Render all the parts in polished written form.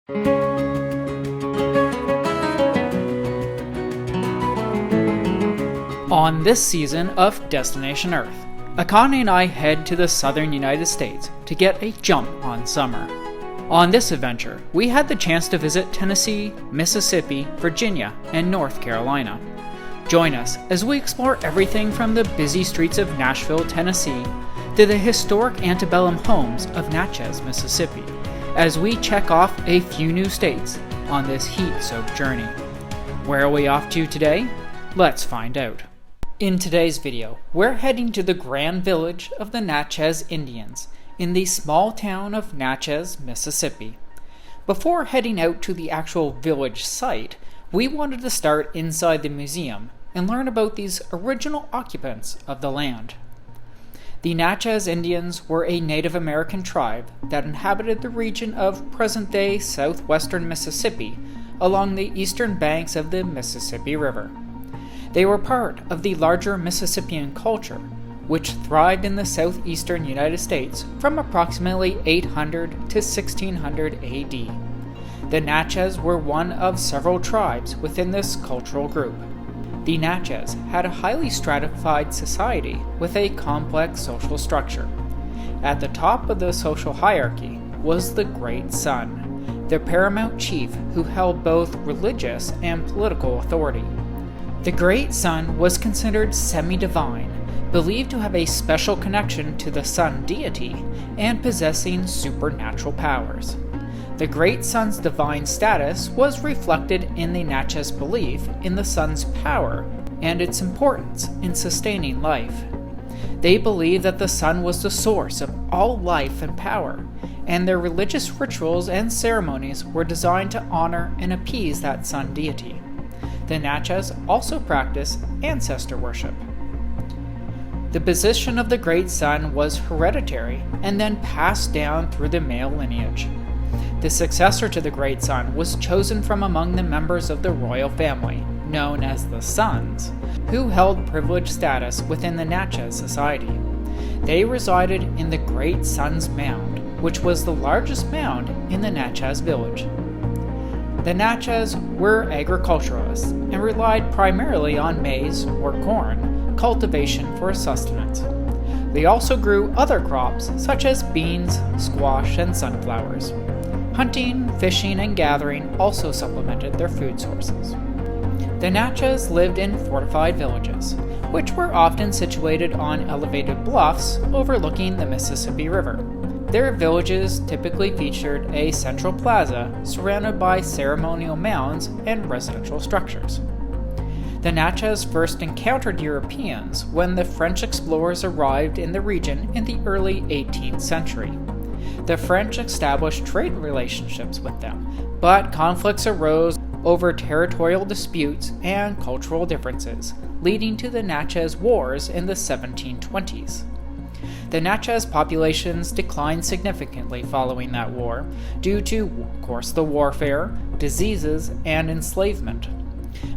On this season of Destination Earth, Akane and I head to the southern United States to get a jump on summer. On this adventure, we had the chance to visit Tennessee, Mississippi, Virginia, and North Carolina. Join us as we explore everything from the busy streets of Nashville, Tennessee, to the historic antebellum homes of Natchez, Mississippi, as we check off a few new states on this heat-soaked journey. Where are we off to today? Let's find out. In today's video, we're heading to the grand village of the Natchez Indians in the small town of Natchez, Mississippi. Before heading out to the actual village site, we wanted to start inside the museum and learn about these original occupants of the land. The Natchez Indians were a Native American tribe that inhabited the region of present-day southwestern Mississippi along the eastern banks of the Mississippi River. They were part of the larger Mississippian culture, which thrived in the southeastern United States from approximately 800 to 1600 AD. The Natchez were one of several tribes within this cultural group. The Natchez had a highly stratified society with a complex social structure. At the top of the social hierarchy was the Great Sun, the paramount chief who held both religious and political authority. The Great Sun was considered semi-divine, believed to have a special connection to the sun deity, and possessing supernatural powers. The Great Sun's divine status was reflected in the Natchez belief in the sun's power and its importance in sustaining life. They believed that the sun was the source of all life and power, and their religious rituals and ceremonies were designed to honor and appease that sun deity. The Natchez also practiced ancestor worship. The position of the Great Sun was hereditary and then passed down through the male lineage. The successor to the Great Sun was chosen from among the members of the royal family, known as the Sons, who held privileged status within the Natchez society. They resided in the Great Sun's Mound, which was the largest mound in the Natchez village. The Natchez were agriculturalists and relied primarily on maize or corn cultivation for sustenance. They also grew other crops such as beans, squash, and sunflowers. Hunting, fishing, and gathering also supplemented their food sources. The Natchez lived in fortified villages, which were often situated on elevated bluffs overlooking the Mississippi River. Their villages typically featured a central plaza surrounded by ceremonial mounds and residential structures. The Natchez first encountered Europeans when the French explorers arrived in the region in the early 18th century. The French established trade relationships with them, but conflicts arose over territorial disputes and cultural differences, leading to the Natchez Wars in the 1720s. The Natchez populations declined significantly following that war due to, of course, the warfare, diseases, and enslavement.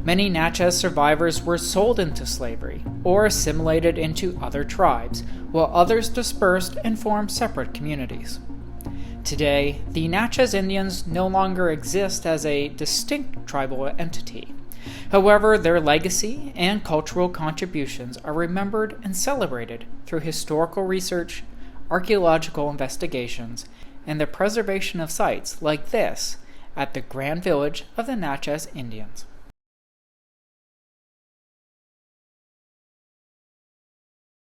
Many Natchez survivors were sold into slavery or assimilated into other tribes, while others dispersed and formed separate communities. Today, the Natchez Indians no longer exist as a distinct tribal entity. However, their legacy and cultural contributions are remembered and celebrated through historical research, archaeological investigations, and the preservation of sites like this at the Grand Village of the Natchez Indians.